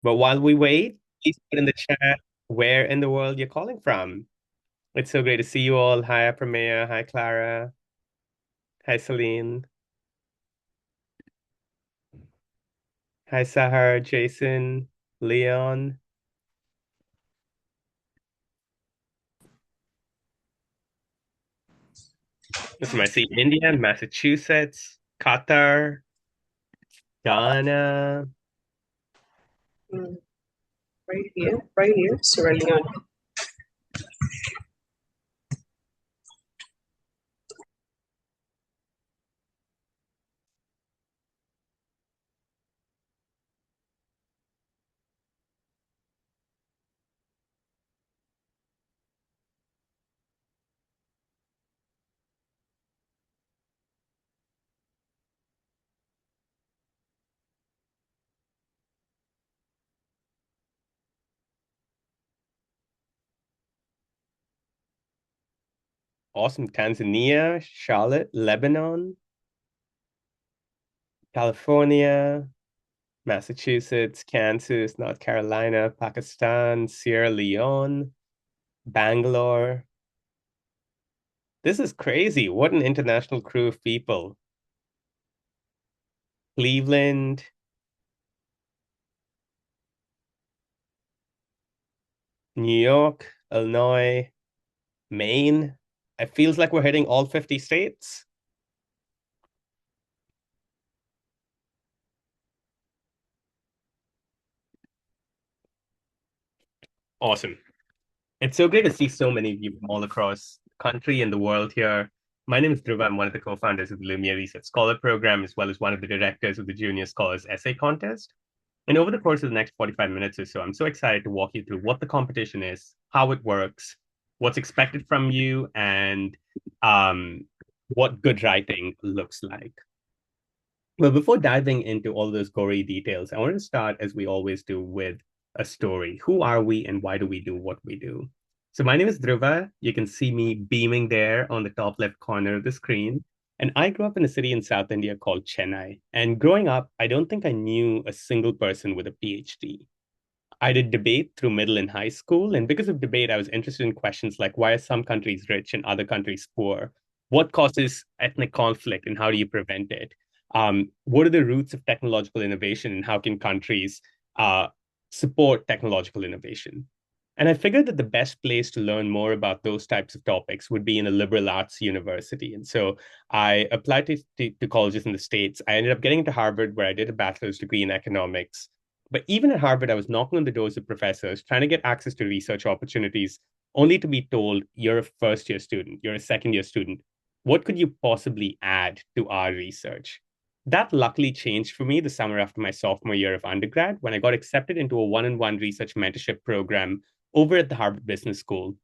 But while we wait, please put in the chat where in the world you're calling from. It's so great to see you all. Hi, Apramea. Hi, Clara. Hi, Celine. Hi, Sahar, Jason, Leon. Listen, I see India, Massachusetts, Qatar, Ghana. Mm, right here, Sierra Leone. Awesome. Tanzania, Charlotte, Lebanon, California, Massachusetts, Kansas, North Carolina, Pakistan, Sierra Leone, Bangalore. This is crazy. What an international crew of people. Cleveland, New York, Illinois, Maine. It feels like we're hitting all 50 states. Awesome. It's so great to see so many of you from all across the country and the world here. My name is Dhruva. I'm one of the co-founders of the Lumiere Research Scholar Program, as well as one of the directors of the Junior Scholars Essay Contest. And over the course of the next 45 minutes or so, I'm so excited to walk you through what the competition is, how it works, what's expected from you, and um, what good writing looks like. Well, before diving into all those gory details, I want to start, as we always do, with a story. Who are we and why do we do what we do? So, my name is Dhruva. You can see me beaming there on the top left corner of the screen. And I grew up in a city in South India called Chennai. And growing up, I don't think I knew a single person with a PhD. I did debate through middle and high school. And because of debate, I was interested in questions like why are some countries rich and other countries poor? What causes ethnic conflict and how do you prevent it? What are the roots of technological innovation and how can countries uh, support technological innovation? And I figured that the best place to learn more about those types of topics would be in a liberal arts university. And so I applied to colleges in the States. I ended up getting into Harvard, where I did a bachelor's degree in economics. But even at Harvard, I was knocking on the doors of professors trying to get access to research opportunities, only to be told, you're a first year student, you're a second year student. What could you possibly add to our research? That luckily changed for me the summer after my sophomore year of undergrad when I got accepted into a one-on-one research mentorship program over at the Harvard Business School,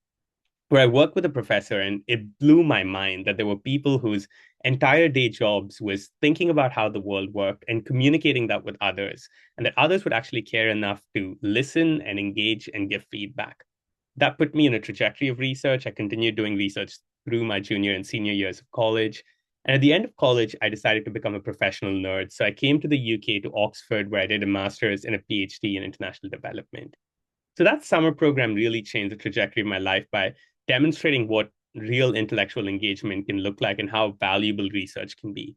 where I worked with a professor, and it blew my mind that there were people whose entire day jobs was thinking about how the world worked and communicating that with others, and that others would actually care enough to listen and engage and give feedback. That put me in a trajectory of research. I continued doing research through my junior and senior years of college. And at the end of college, I decided to become a professional nerd. So I came to the UK to Oxford, where I did a master's and a PhD in international development. So that summer program really changed the trajectory of my life by demonstrating what real intellectual engagement can look like and how valuable research can be.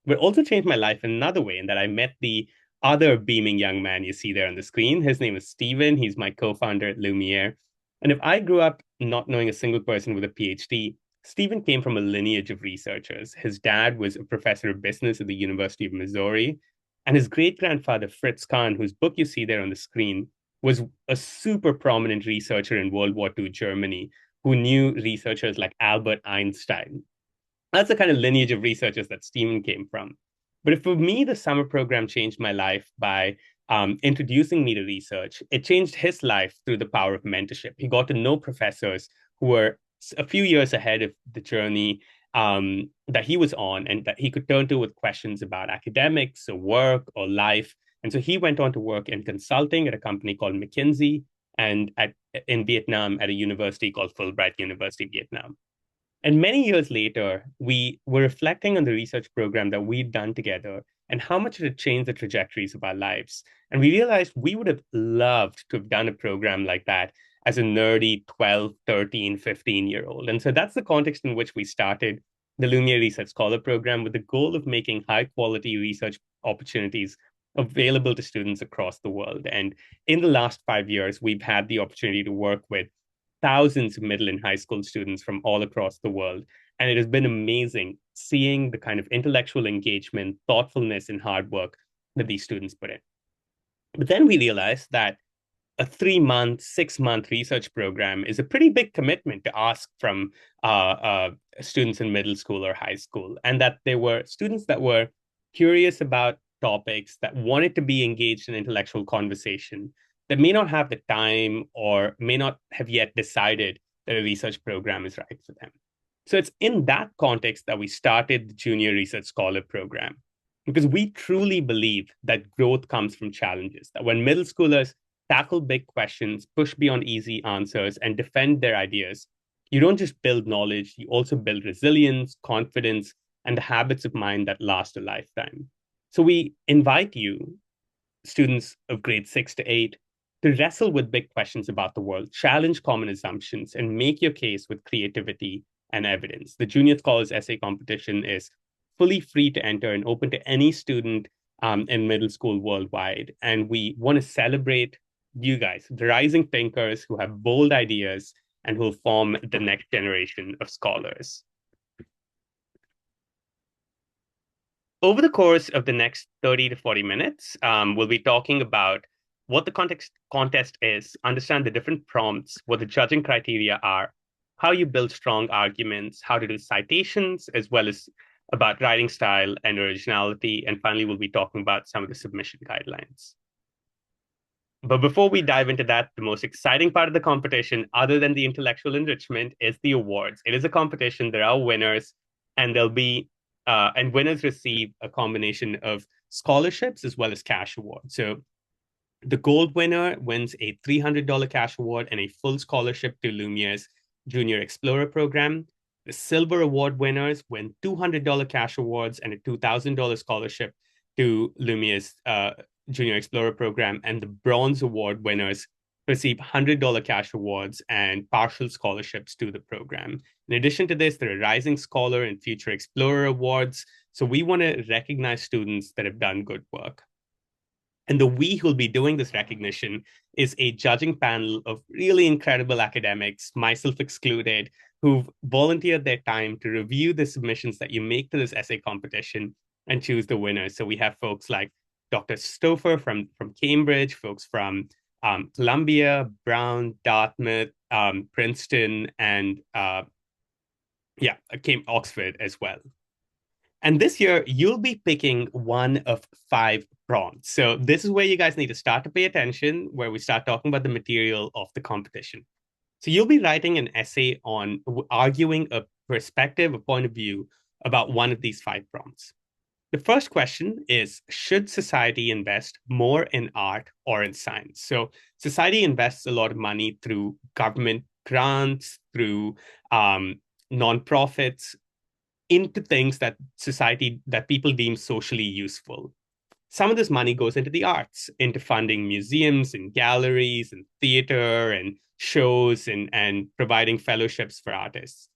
But also changed my life in another way, in that I met the other beaming young man you see there on the screen. His name is Stephen. He's my co-founder at Lumiere. And if I grew up not knowing a single person with a PhD, Stephen came from a lineage of researchers. His dad was a professor of business at the University of Missouri. And his great grandfather, Fritz Kahn, whose book you see there on the screen, was a super prominent researcher in World War II Germany who knew researchers like Albert Einstein. That's the kind of lineage of researchers that Stephen came from. But for me, the summer program changed my life by introducing me to research. It changed his life through the power of mentorship. He got to know professors who were a few years ahead of the journey that he was on and that he could turn to with questions about academics or work or life. And so he went on to work in consulting at a company called McKinsey and in Vietnam at a university called Fulbright University Vietnam. And many years later, we were reflecting on the research program that we'd done together. and how much did it change the trajectories of our lives. And we realized we would have loved to have done a program like that as a nerdy 12, 13, 15-year-old. And so that's the context in which we started the Lumiere Research Scholar Program with the goal of making high quality research opportunities available to students across the world. And in the last 5 years, we've had the opportunity to work with thousands of middle and high school students from all across the world. And it has been amazing seeing the kind of intellectual engagement, thoughtfulness, and hard work that these students put in. But then we realized that a 3 month, 6 month research program is a pretty big commitment to ask from students in middle school or high school, and that there were students that were curious about topics, that wanted to be engaged in intellectual conversation, that may not have the time or may not have yet decided that a research program is right for them. So it's in that context that we started the Junior Research Scholar Program, because we truly believe that growth comes from challenges, that when middle schoolers tackle big questions, push beyond easy answers, and defend their ideas, you don't just build knowledge, you also build resilience, confidence, and the habits of mind that last a lifetime. So we invite you, students of grade 6 to 8, to wrestle with big questions about the world, challenge common assumptions, and make your case with creativity and evidence. The Junior Scholars Essay Competition is fully free to enter and open to any student in middle school worldwide. And we want to celebrate you guys, the rising thinkers who have bold ideas and who will form the next generation of scholars. Over the course of the next 30 to 40 minutes, we'll be talking about what the contest is, understand the different prompts, what the judging criteria are, how you build strong arguments, how to do citations, as well as about writing style and originality. And finally, we'll be talking about some of the submission guidelines. But before we dive into that, the most exciting part of the competition, other than the intellectual enrichment, is the awards. It is a competition. There are winners, and and winners receive a combination of scholarships as well as cash awards. So the gold winner wins a $300 cash award and a full scholarship to Lumiere's Junior Explorer Program. The silver award winners win $200 cash awards and a $2,000 scholarship to Lumiere's Junior Explorer Program. And the bronze award winners receive $100 cash awards and partial scholarships to the program. In addition to this, there are Rising Scholar and Future Explorer awards. So we want to recognize students that have done good work. And the we who'll be doing this recognition is a judging panel of really incredible academics, myself excluded, who've volunteered their time to review the submissions that you make to this essay competition and choose the winners. So we have folks like Dr. Stouffer from Cambridge, folks from Columbia, Brown, Dartmouth, Princeton, and Oxford as well. And this year, you'll be picking one of 5 prompts. So this is where you guys need to start to pay attention, where we start talking about the material of the competition. So you'll be writing an essay on arguing a perspective, a point of view about one of these 5 prompts. The first question is, should society invest more in art or in science? So society invests a lot of money through government grants, through nonprofits, into things that people deem socially useful. Some of this money goes into the arts, into funding museums and galleries and theater and shows and providing fellowships for artists.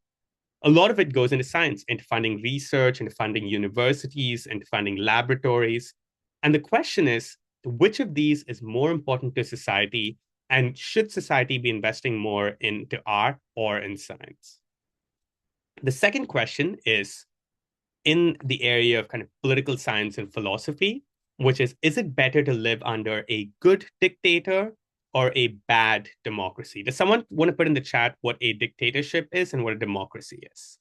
A lot of it goes into science, into funding research, into funding universities, into funding laboratories. And the question is, which of these is more important to society, and should society be investing more into art or in science? The second question is in the area of kind of political science and philosophy, which is it better to live under a good dictator or a bad democracy? Does someone want to put in the chat what a dictatorship is and what a democracy is?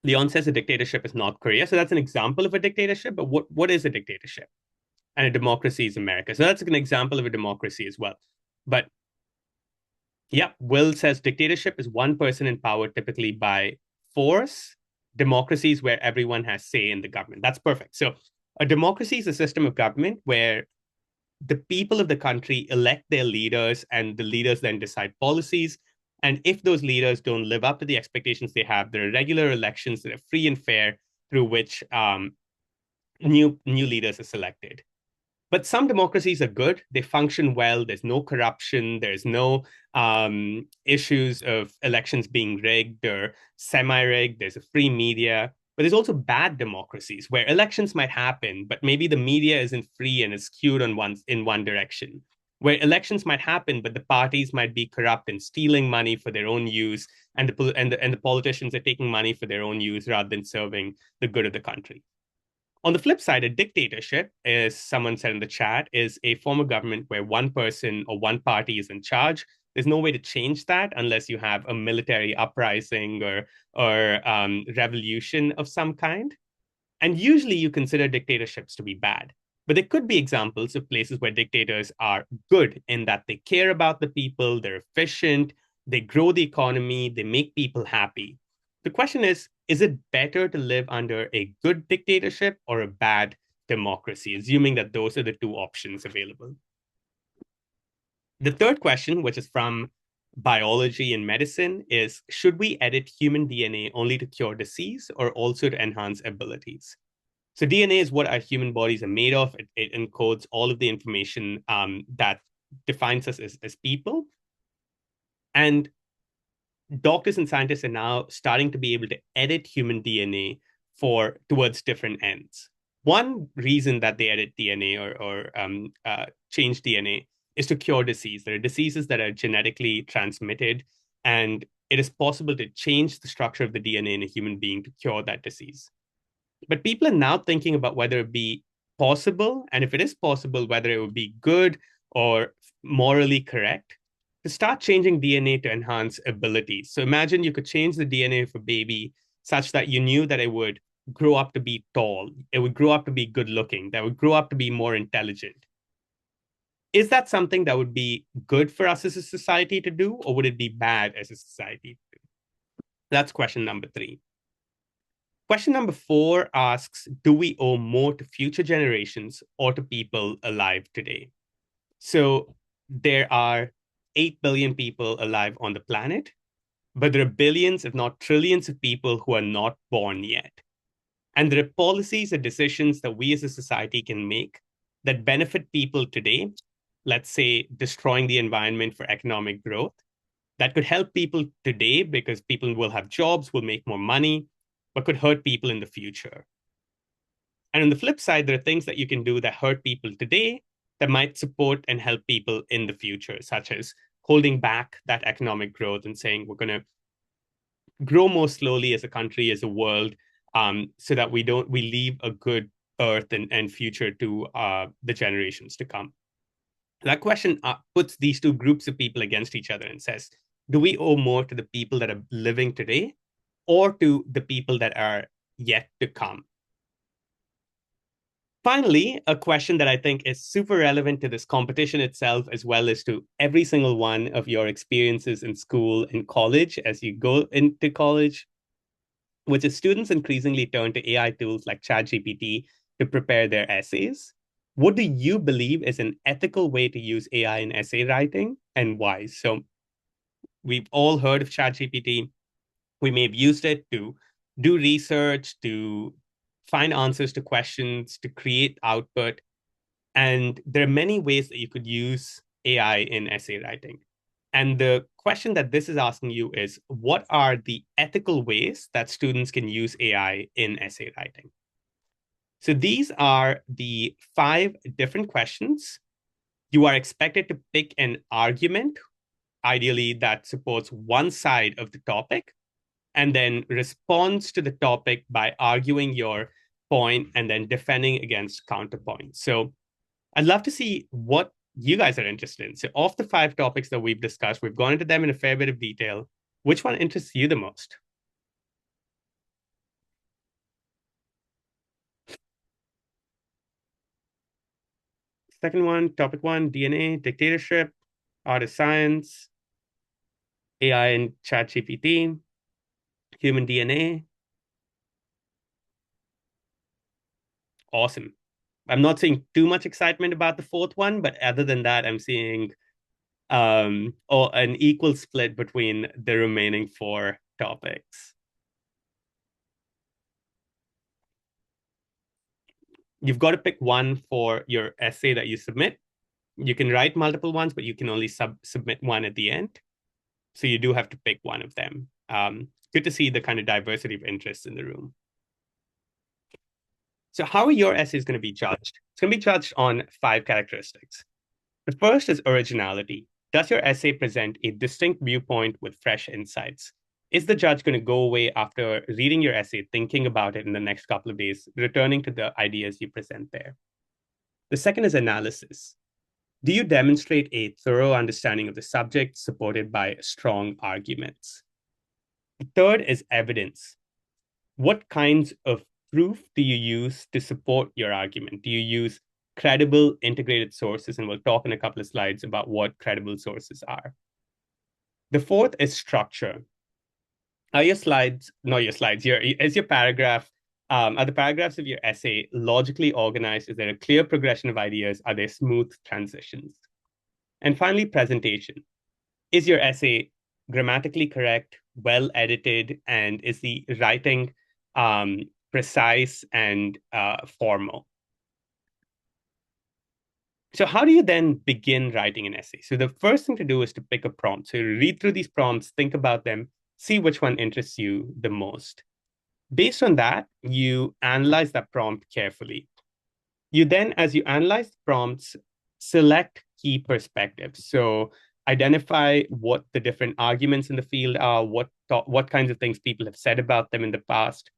Leon says a dictatorship is North Korea. So that's an example of a dictatorship. But what is a dictatorship? And a democracy is America. So that's an example of a democracy as well. But yeah, Will says dictatorship is one person in power, typically by force. Democracy is where everyone has say in the government. That's perfect. So A democracy is a system of government where the people of the country elect their leaders, and the leaders then decide policies. And if those leaders don't live up to the expectations they have, there are regular elections that are free and fair through which new leaders are selected. But some democracies are good. They function well. There's no corruption. There's no issues of elections being rigged or semi-rigged. There's a free media. But there's also bad democracies where elections might happen, but maybe the media isn't free and is skewed in one direction. Where elections might happen, but the parties might be corrupt and stealing money for their own use, and the politicians are taking money for their own use rather than serving the good of the country. On the flip side, a dictatorship, as someone said in the chat, is a form of government where one person or one party is in charge. There's no way to change that unless you have a military uprising or revolution of some kind. And usually you consider dictatorships to be bad. But there could be examples of places where dictators are good in that they care about the people, they're efficient, they grow the economy, they make people happy. The question is it better to live under a good dictatorship or a bad democracy, assuming that those are the two options available? The third question, which is from biology and medicine, is should we edit human DNA only to cure disease or also to enhance abilities? So DNA is what our human bodies are made of. It encodes all of the information that defines us as people. And doctors and scientists are now starting to be able to edit human DNA towards different ends. One reason that they edit DNA or change DNA is to cure disease. There are diseases that are genetically transmitted, and it is possible to change the structure of the DNA in a human being to cure that disease. But people are now thinking about whether it be possible, and if it is possible, whether it would be good or morally correct to start changing DNA to enhance abilities. So imagine you could change the DNA of a baby such that you knew that it would grow up to be tall, it would grow up to be good looking, that would grow up to be more intelligent. Is that something that would be good for us as a society to do, or would it be bad as a society to do? That's question number 3. Question number 4 asks, do we owe more to future generations or to people alive today? So there are 8 billion people alive on the planet, but there are billions, if not trillions, of people who are not born yet. And there are policies and decisions that we as a society can make that benefit people today, let's say destroying the environment for economic growth, that could help people today because people will have jobs, will make more money, but could hurt people in the future. And on the flip side, there are things that you can do that hurt people today that might support and help people in the future, such as holding back that economic growth and saying we're going to grow more slowly as a country, as a world, so that we leave a good earth and future to the generations to come. That question puts these two groups of people against each other and says, do we owe more to the people that are living today or to the people that are yet to come? Finally, a question that I think is super relevant to this competition itself, as well as to every single one of your experiences in school and college as you go into college, which is students increasingly turn to AI tools like ChatGPT to prepare their essays. What do you believe is an ethical way to use AI in essay writing, and why? So we've all heard of ChatGPT. We may have used it to do research, to find answers to questions, to create output. And there are many ways that you could use AI in essay writing. And the question that this is asking you is, what are the ethical ways that students can use AI in essay writing? So these are the 5 different questions. You are expected to pick an argument, ideally that supports one side of the topic, and then responds to the topic by arguing your point and then defending against counterpoint. So I'd love to see what you guys are interested in. So of the 5 topics that we've discussed, we've gone into them in a fair bit of detail. Which one interests you the most? Second one, topic 1, DNA, dictatorship, art of science, AI and ChatGPT, human DNA. Awesome. I'm not seeing too much excitement about the fourth one, but other than that, I'm seeing or an equal split between the remaining four topics. You've got to pick one for your essay that you submit. You can write multiple ones, but you can only submit one at the end. So you do have to pick one of them. Good to see the kind of diversity of interests in the room. So how are your essays going to be judged? It's going to be judged on 5 characteristics. The first is originality. Does your essay present a distinct viewpoint with fresh insights? Is the judge going to go away after reading your essay, thinking about it in the next couple of days, returning to the ideas you present there? The second is analysis. Do you demonstrate a thorough understanding of the subject supported by strong arguments? The third is evidence. What kinds of proof do you use to support your argument? Do you use credible integrated sources? And we'll talk in a couple of slides about what credible sources are. The fourth is structure. Are your slides, not your slides, is your paragraph, are the paragraphs of your essay logically organized? Is there a clear progression of ideas? Are there smooth transitions? And finally, presentation. Is your essay grammatically correct, well edited, and is the writing precise and formal? So how do you then begin writing an essay? So the first thing to do is to pick a prompt. So read through these prompts, think about them, see which one interests you the most. Based on that, you analyze that prompt carefully. You then, as you analyze the prompts, select key perspectives. So identify what the different arguments in the field are, what kinds of things people have said about them in the past.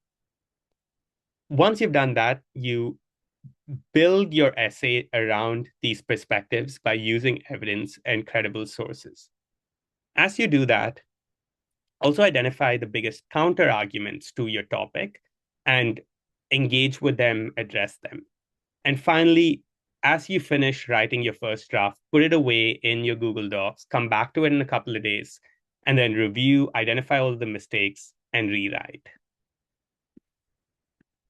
Once you've done that, you build your essay around these perspectives by using evidence and credible sources. As you do that, also identify the biggest counter arguments to your topic and engage with them, address them. And finally, as you finish writing your first draft, put it away in your Google Docs, come back to it in a couple of days, and then review, identify all of the mistakes, and rewrite.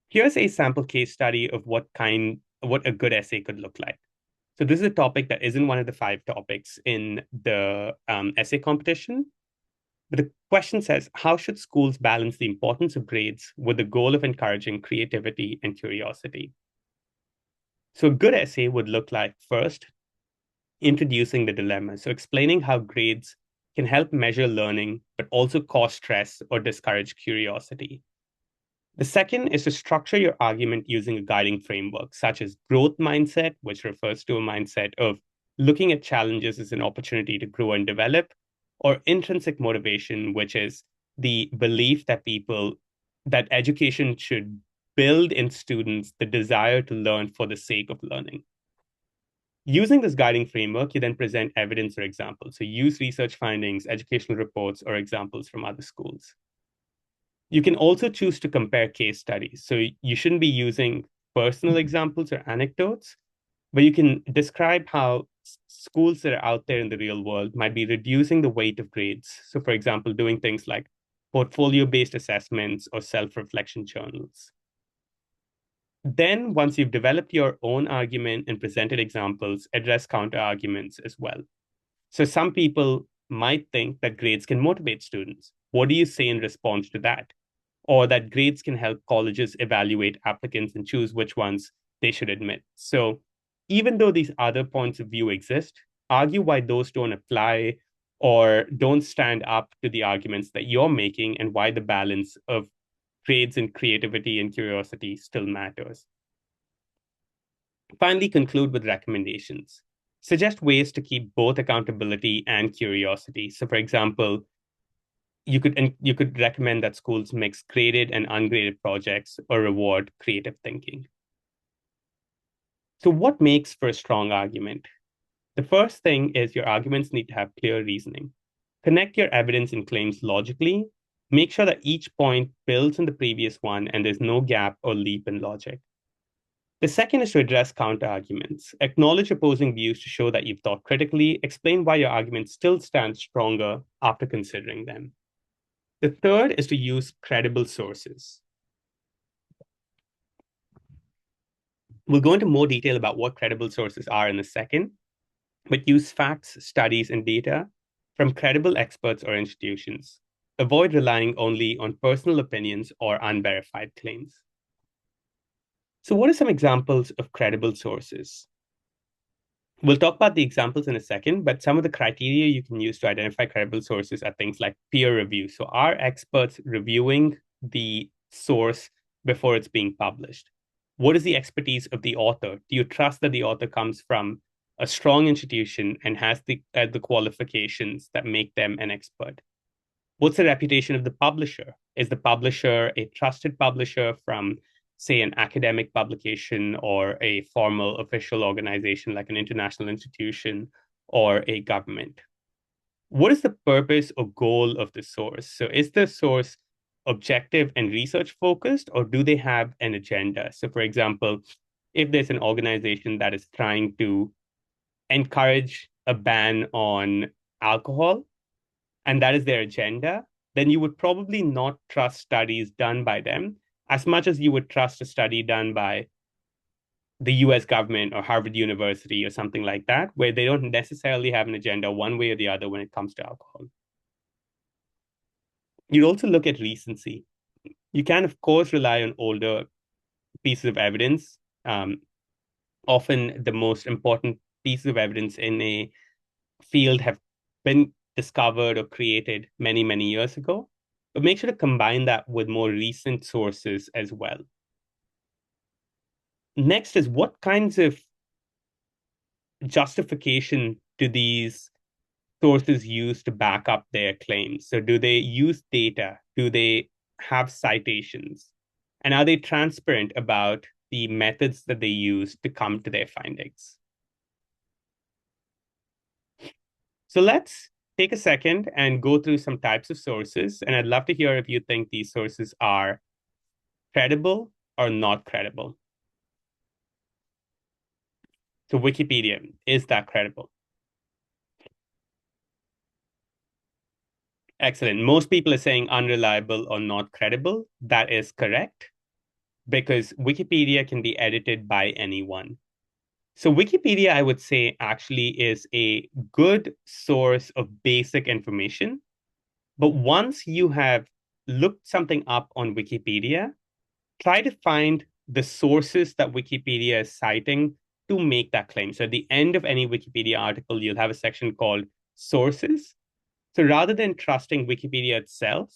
Here's a sample case study of what a good essay could look like. So this is a topic that isn't one of the 5 topics in the essay competition. But the question says, how should schools balance the importance of grades with the goal of encouraging creativity and curiosity? So a good essay would look like, first, introducing the dilemma. So explaining how grades can help measure learning, but also cause stress or discourage curiosity. The second is to structure your argument using a guiding framework, such as growth mindset, which refers to a mindset of looking at challenges as an opportunity to grow and develop, or intrinsic motivation, which is the belief that education should build in students the desire to learn for the sake of learning. Using this guiding framework, you then present evidence or examples. So use research findings, educational reports, or examples from other schools. You can also choose to compare case studies. So you shouldn't be using personal examples or anecdotes, but you can describe how schools that are out there in the real world might be reducing the weight of grades. So, for example, doing things like portfolio-based assessments or self-reflection journals. Then, once you've developed your own argument and presented examples, address counter arguments as well. So some people might think that grades can motivate students. What do you say in response to that? Or that grades can help colleges evaluate applicants and choose which ones they should admit. So even though these other points of view exist, argue why those don't apply or don't stand up to the arguments that you're making and why the balance of grades and creativity and curiosity still matters. Finally, conclude with recommendations. Suggest ways to keep both accountability and curiosity. So, for example, you could recommend that schools mix graded and ungraded projects or reward creative thinking. So, what makes for a strong argument? The first thing is your arguments need to have clear reasoning. Connect your evidence and claims logically. Make sure that each point builds on the previous one and there's no gap or leap in logic. The second is to address counter-arguments. Acknowledge opposing views to show that you've thought critically. Explain why your argument still stands stronger after considering them. The third is to use credible sources. We'll go into more detail about what credible sources are in a second, but use facts, studies, and data from credible experts or institutions. Avoid relying only on personal opinions or unverified claims. So, what are some examples of credible sources? We'll talk about the examples in a second, but some of the criteria you can use to identify credible sources are things like peer review. So, are experts reviewing the source before it's being published? What is the expertise of the author? Do you trust that the author comes from a strong institution and has the qualifications that make them an expert? What's the reputation of the publisher? Is the publisher a trusted publisher from, say, an academic publication or a formal official organization like an international institution or a government? What is the purpose or goal of the source? So, is the source objective and research focused, or do they have an agenda? So, for example, if there's an organization that is trying to encourage a ban on alcohol, and that is their agenda, then you would probably not trust studies done by them as much as you would trust a study done by the US government or Harvard University or something like that, where they don't necessarily have an agenda one way or the other when it comes to alcohol. You'd also look at recency. You can, of course, rely on older pieces of evidence. Often the most important pieces of evidence in a field have been discovered or created many, many years ago. But make sure to combine that with more recent sources as well. Next is what kinds of justification do these sources use to back up their claims? So do they use data? Do they have citations? And are they transparent about the methods that they use to come to their findings? So let's take a second and go through some types of sources. And I'd love to hear if you think these sources are credible or not credible. So Wikipedia, is that credible? Excellent. Most people are saying unreliable or not credible. That is correct because Wikipedia can be edited by anyone. So Wikipedia, I would say, actually is a good source of basic information. But once you have looked something up on Wikipedia, try to find the sources that Wikipedia is citing to make that claim. So at the end of any Wikipedia article, you'll have a section called sources. So rather than trusting Wikipedia itself,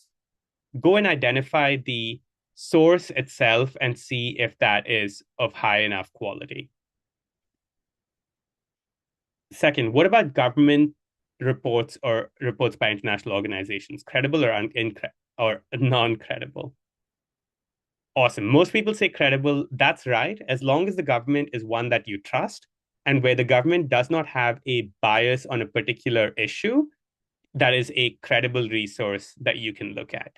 go and identify the source itself and see if that is of high enough quality. Second, what about government reports or reports by international organizations? Credible or non-credible? Awesome. Most people say credible. That's right. As long as the government is one that you trust and where the government does not have a bias on a particular issue, that is a credible resource that you can look at.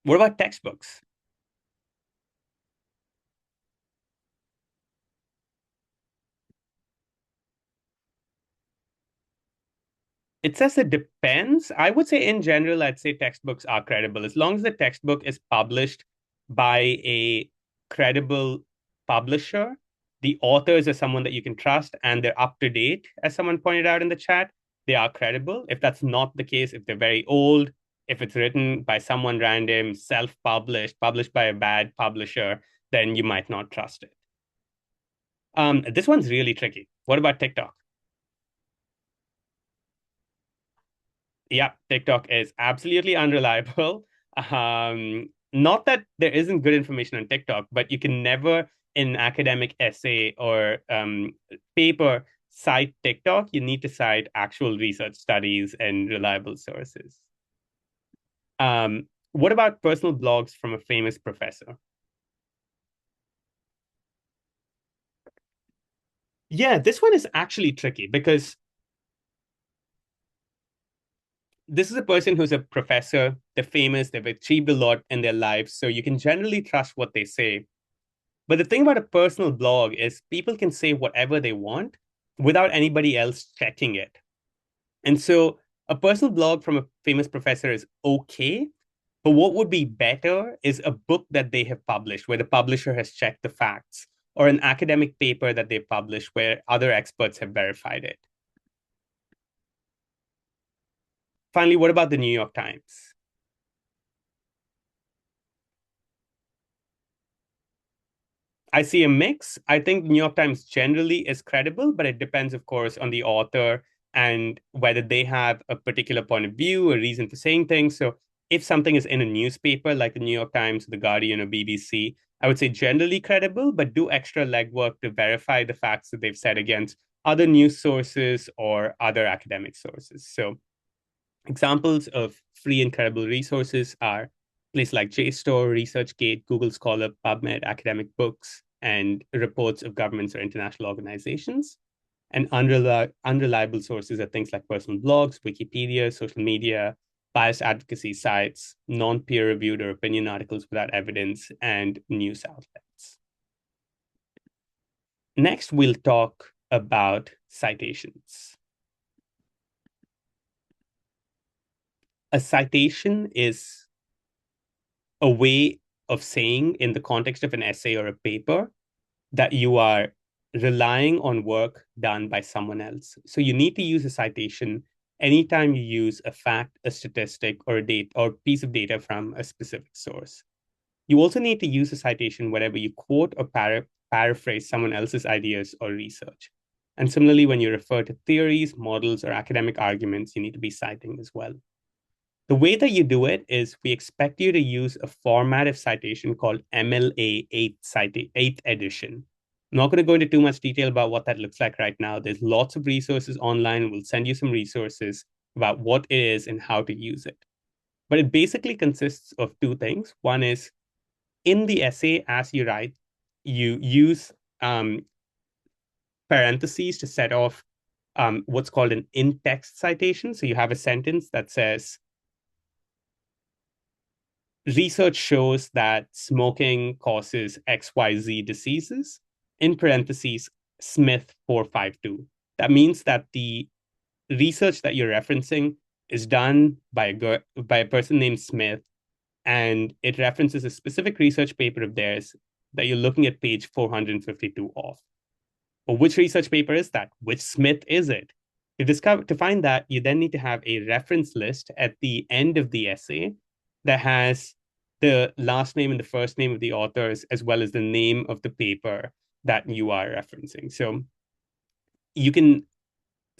What about textbooks? It says it depends. I would say in general, I'd say textbooks are credible. As long as the textbook is published by a credible publisher, the authors are someone that you can trust and they're up to date, as someone pointed out in the chat, they are credible. If that's not the case, if they're very old, if it's written by someone random, self-published, published by a bad publisher, then you might not trust it. This one's really tricky. What about TikTok? Yeah, TikTok is absolutely unreliable. Not that there isn't good information on TikTok, but you can never, in an academic essay or paper, cite TikTok. You need to cite actual research studies and reliable sources. What about personal blogs from a famous professor? Yeah, this one is actually tricky because this is a person who's a professor, they're famous, they've achieved a lot in their lives, so you can generally trust what they say. But the thing about a personal blog is people can say whatever they want without anybody else checking it. And so a personal blog from a famous professor is okay. But what would be better is a book that they have published where the publisher has checked the facts, or an academic paper that they published where other experts have verified it. Finally, what about the New York Times? I see a mix. I think New York Times generally is credible, but it depends, of course, on the author and whether they have a particular point of view, a reason for saying things. So if something is in a newspaper like the New York Times, the Guardian, or BBC, I would say generally credible, but do extra legwork to verify the facts that they've said against other news sources or other academic sources. So examples of free and credible resources are places like JSTOR, ResearchGate, Google Scholar, PubMed, academic books, and reports of governments or international organizations. And unreliable sources are things like personal blogs, Wikipedia, social media, biased advocacy sites, non-peer reviewed or opinion articles without evidence, and news outlets. Next, we'll talk about citations. A citation is a way of saying in the context of an essay or a paper that you are relying on work done by someone else. So you need to use a citation anytime you use a fact, a statistic, or a date or piece of data from a specific source. You also need to use a citation whenever you quote or paraphrase someone else's ideas or research. And similarly, when you refer to theories, models, or academic arguments, you need to be citing as well. The way that you do it is we expect you to use a format of citation called MLA 8th edition. I'm not going to go into too much detail about what that looks like right now. There's lots of resources online. We'll send you some resources about what it is and how to use it. But it basically consists of two things. One is in the essay, as you write, you use parentheses to set off what's called an in-text citation. So you have a sentence that says, research shows that smoking causes XYZ diseases, in parentheses, Smith 452. That means that the research that you're referencing is done by a person named Smith, and it references a specific research paper of theirs that you're looking at page 452 of. Well, which research paper is that? Which Smith is it? To find that, you then need to have a reference list at the end of the essay that has the last name and the first name of the authors, as well as the name of the paper that you are referencing. So you can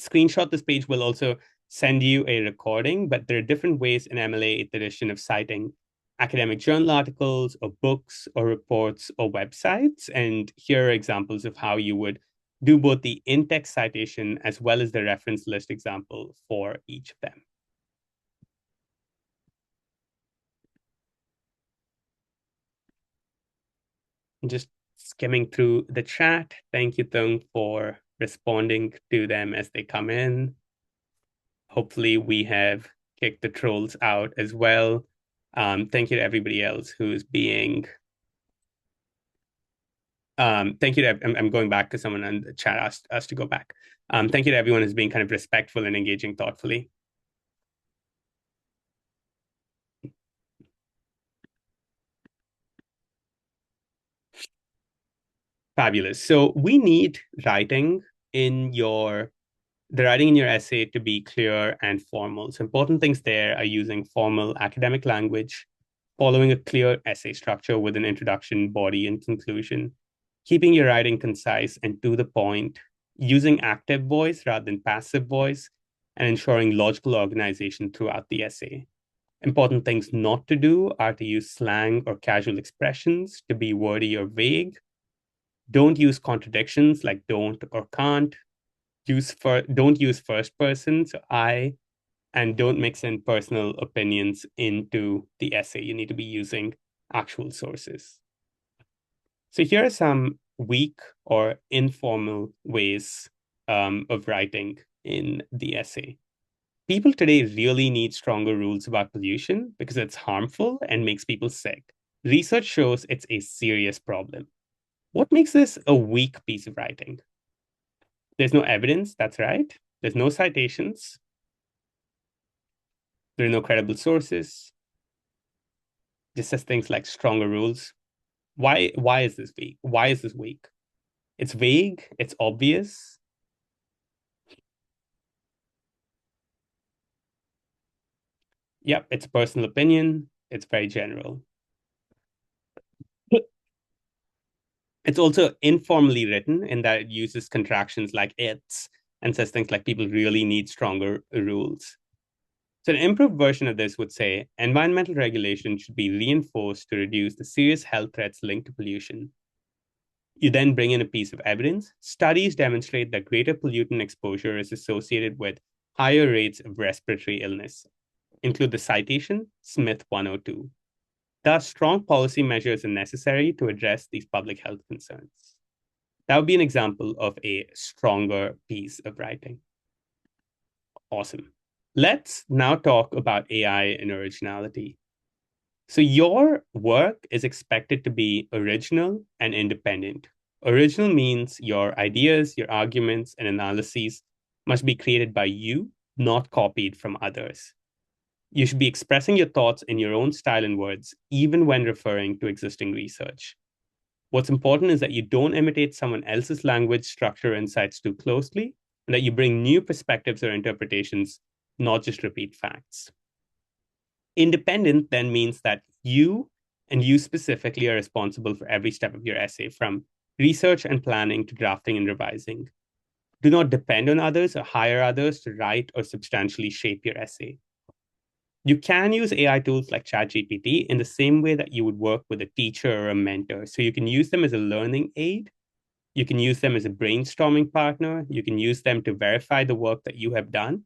screenshot this page. We'll also send you a recording, but there are different ways in MLA 8th edition of citing academic journal articles or books or reports or websites. And here are examples of how you would do both the in-text citation as well as the reference list example for each of them. Just skimming through the chat. Thank you, Tung, for responding to them as they come in. Hopefully we have kicked the trolls out as well. Thank you to everybody else who's being thank you to I'm going back because someone in the chat asked us to go back. Thank you to everyone who's being kind of respectful and engaging thoughtfully. Fabulous. So we need the writing in your essay to be clear and formal. So important things there are using formal academic language, following a clear essay structure with an introduction, body, and conclusion, keeping your writing concise and to the point, using active voice rather than passive voice, and ensuring logical organization throughout the essay. Important things not to do are to use slang or casual expressions, to be wordy or vague. Don't use contradictions like don't or can't. Don't use first person, so I, and don't mix in personal opinions into the essay. You need to be using actual sources. So here are some weak or informal ways of writing in the essay. People today really need stronger rules about pollution because it's harmful and makes people sick. Research shows it's a serious problem. What makes this a weak piece of writing? There's no evidence, that's right. There's no citations. There are no credible sources. just says things like stronger rules. Why is this weak? Why is this weak? It's vague, it's obvious. Yep, it's personal opinion, it's very general. It's also informally written in that it uses contractions like it's and says things like people really need stronger rules. So, an improved version of this would say environmental regulation should be reinforced to reduce the serious health threats linked to pollution. You then bring in a piece of evidence. Studies demonstrate that greater pollutant exposure is associated with higher rates of respiratory illness. Include the citation, Smith 102. Thus, strong policy measures are necessary to address these public health concerns. That would be an example of a stronger piece of writing. Awesome. Let's now talk about AI and originality. So, your work is expected to be original and independent. Original means your ideas, your arguments, and analyses must be created by you, not copied from others. You should be expressing your thoughts in your own style and words, even when referring to existing research. What's important is that you don't imitate someone else's language, structure, or insights too closely, and that you bring new perspectives or interpretations, not just repeat facts. Independent then means that you and you specifically are responsible for every step of your essay, from research and planning to drafting and revising. Do not depend on others or hire others to write or substantially shape your essay. You can use AI tools like ChatGPT in the same way that you would work with a teacher or a mentor. So you can use them as a learning aid. You can use them as a brainstorming partner. You can use them to verify the work that you have done.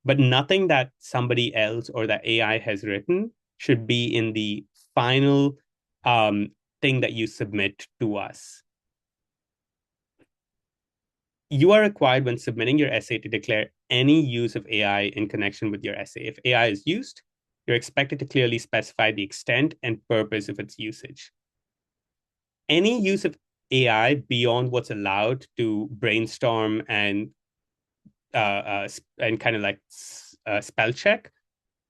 But nothing that somebody else or that AI has written should be in the final thing that you submit to us. You are required when submitting your essay to declare any use of AI in connection with your essay. If AI is used, you're expected to clearly specify the extent and purpose of its usage. Any use of AI beyond what's allowed to brainstorm and kind of like spell check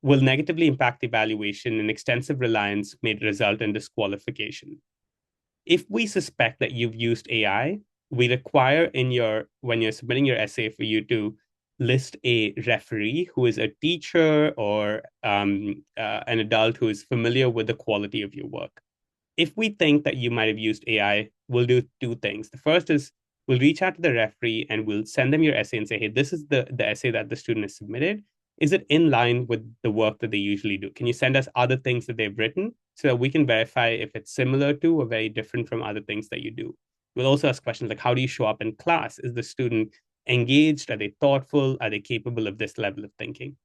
will negatively impact evaluation, and extensive reliance may result in disqualification. If we suspect that you've used AI, we require in your when you're submitting your essay for you to list a referee who is a teacher or an adult who is familiar with the quality of your work. If we think that you might have used AI, we'll do two things. The first is we'll reach out to the referee and we'll send them your essay and say, hey, this is the essay that the student has submitted. Is it in line with the work that they usually do? Can you send us other things that they've written so that we can verify if it's similar to or very different from other things that you do? We'll also ask questions like, how do you show up in class? Is the student engaged? Are they thoughtful? Are they capable of this level of thinking?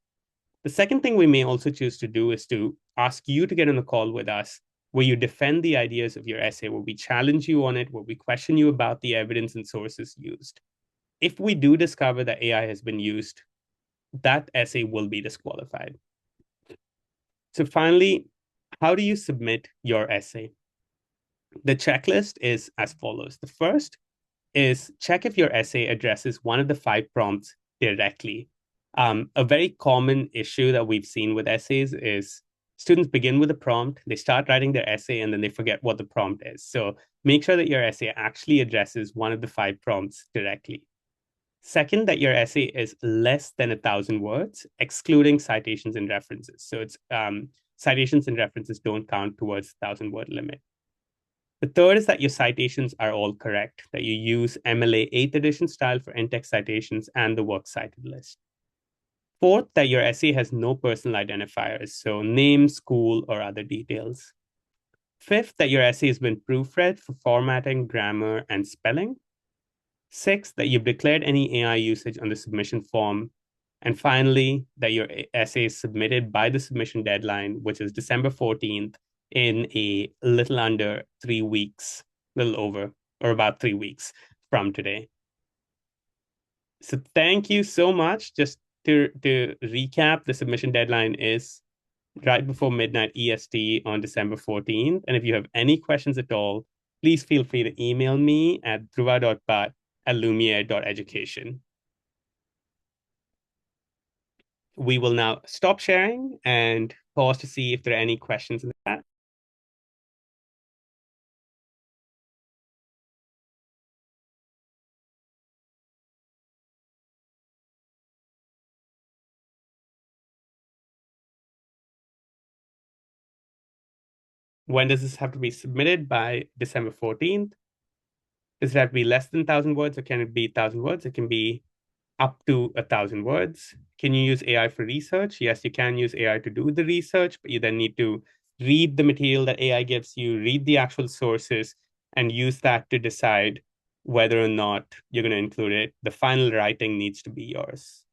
The second thing we may also choose to do is to ask you to get on a call with us where you defend the ideas of your essay, where we challenge you on it, where we question you about the evidence and sources used. If we do discover that AI has been used, that essay will be disqualified. So, finally, how do you submit your essay? The checklist is as follows. The first is check if your essay addresses one of the 5 prompts directly. A very common issue that we've seen with essays is students begin with a prompt, they start writing their essay, and then they forget what the prompt is. So make sure that your essay actually addresses one of the 5 prompts directly. Second, that your essay is less than 1,000 words, excluding citations and references. So it's citations and references don't count towards 1,000 word limit. The third is that your citations are all correct, that you use MLA 8th edition style for in-text citations and the works cited list. Fourth, that your essay has no personal identifiers, so name, school, or other details. Fifth, that your essay has been proofread for formatting, grammar, and spelling. Sixth, that you've declared any AI usage on the submission form. And finally, that your essay is submitted by the submission deadline, which is December 14th, in a little under 3 weeks, little over, or about 3 weeks from today. So thank you so much. Just to recap, the submission deadline is right before midnight EST on December 14th. And if you have any questions at all, please feel free to email me at dhruva.bhat@lumiere.education. We will now stop sharing and pause to see if there are any questions in the chat. When does this have to be submitted? By December 14th. Does it have to be less than 1,000 words, or can it be 1,000 words? It can be up to 1,000 words. Can you use AI for research? Yes, you can use AI to do the research, but you then need to read the material that AI gives you, read the actual sources, and use that to decide whether or not you're going to include it. The final writing needs to be yours.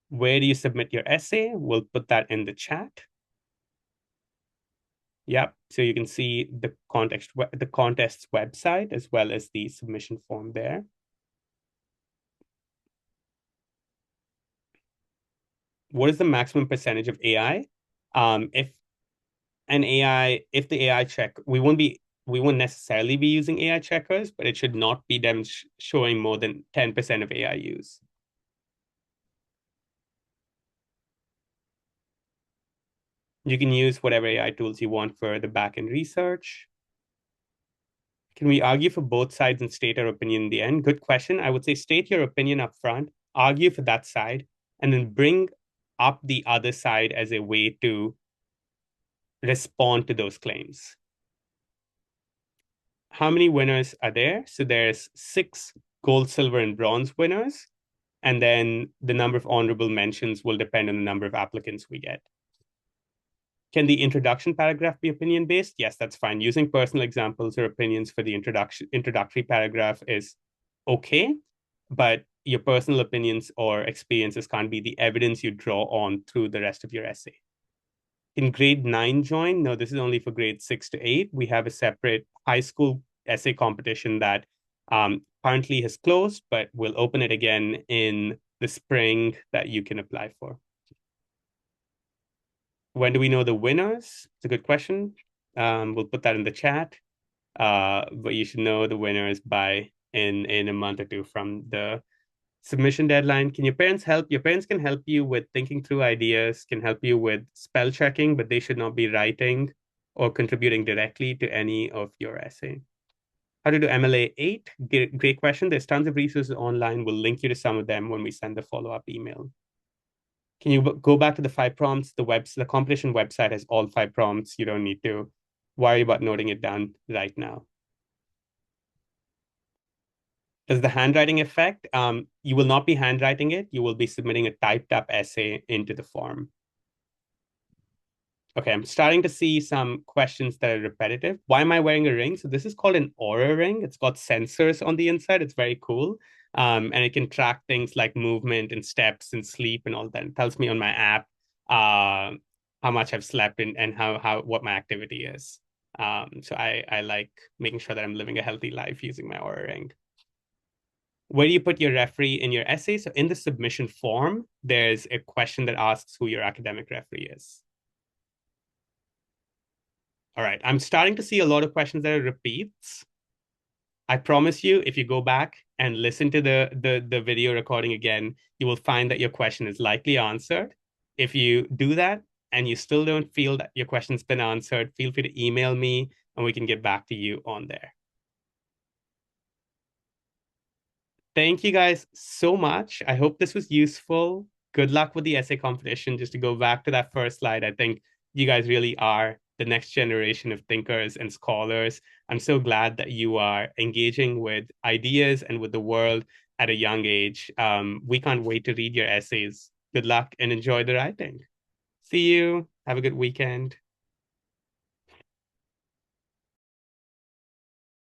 Where do you submit your essay? We'll put that in the chat. Yep. So you can see the contest's website as well as the submission form there. What is the maximum percentage of AI? If the AI check, we won't necessarily be using AI checkers, but it should not be them showing more than 10% of AI use. You can use whatever AI tools you want for the backend research. Can we argue for both sides and state our opinion in the end? Good question. I would say state your opinion up front, argue for that side, and then bring up the other side as a way to respond to those claims. How many winners are there? So there's 6 gold, silver, and bronze winners. And then the number of honorable mentions will depend on the number of applicants we get. Can the introduction paragraph be opinion based? Yes, that's fine. Using personal examples or opinions for the introductory paragraph is okay, but your personal opinions or experiences can't be the evidence you draw on through the rest of your essay. Can grade 9 join? No, this is only for grade 6 to 8. We have a separate high school essay competition that currently has closed, but we'll open it again in the spring that you can apply for. When do we know the winners? It's a good question. We'll put that in the chat. But you should know the winners by in a month or two from the submission deadline. Can your parents help? Your parents can help you with thinking through ideas, can help you with spell checking, but they should not be writing or contributing directly to any of your essay. How to do MLA 8? Great question. There's tons of resources online. We'll link you to some of them when we send the follow-up email. Can you go back to the 5 prompts? The competition website has all 5 prompts. You don't need to worry about noting it down right now. Does the handwriting affect? You will not be handwriting it. You will be submitting a typed up essay into the form. Okay, I'm starting to see some questions that are repetitive. Why am I wearing a ring? So this is called an Aura ring. It's got sensors on the inside. It's very cool. And it can track things like movement and steps and sleep and all that. It tells me on my app how much I've slept and what my activity is. So I like making sure that I'm living a healthy life using my Aura ring. Where do you put your referee in your essay? So in the submission form, there's a question that asks who your academic referee is. All right, I'm starting to see a lot of questions that are repeats. I promise you, if you go back and listen to the video recording again, you will find that your question is likely answered. If you do that and you still don't feel that your question's been answered, feel free to email me and we can get back to you on there. Thank you guys so much. I hope this was useful. Good luck with the essay competition. Just to go back to that first slide, I think you guys really are the next generation of thinkers and scholars. I'm so glad that you are engaging with ideas and with the world at a young age. We can't wait to read your essays. Good luck and enjoy the writing. See you. Have a good weekend.